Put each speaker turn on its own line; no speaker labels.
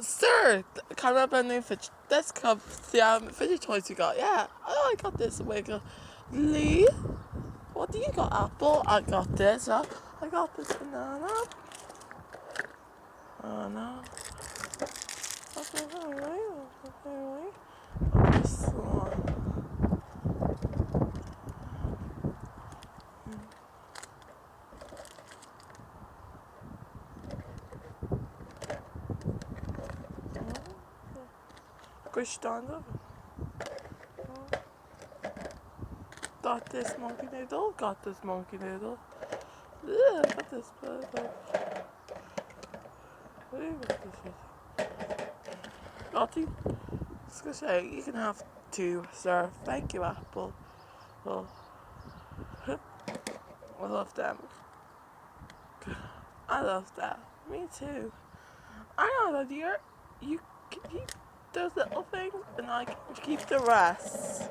Sir, can I have a new fidget? This cup, fidget toys you got? Yeah. Oh, I got this wiggle. Lee, what do you got? Apple. I got this. I got this banana. Oh no. Okay, alright. This one. Go stand up. Got this monkey noodle. Got this monkey noodle. Yeah, got this burger. Got you. I was gonna say, you can have two, sir. Thank you, Apple. Oh, I love them. I love that. Me too. I know that you can keep those little things and I can keep the rest.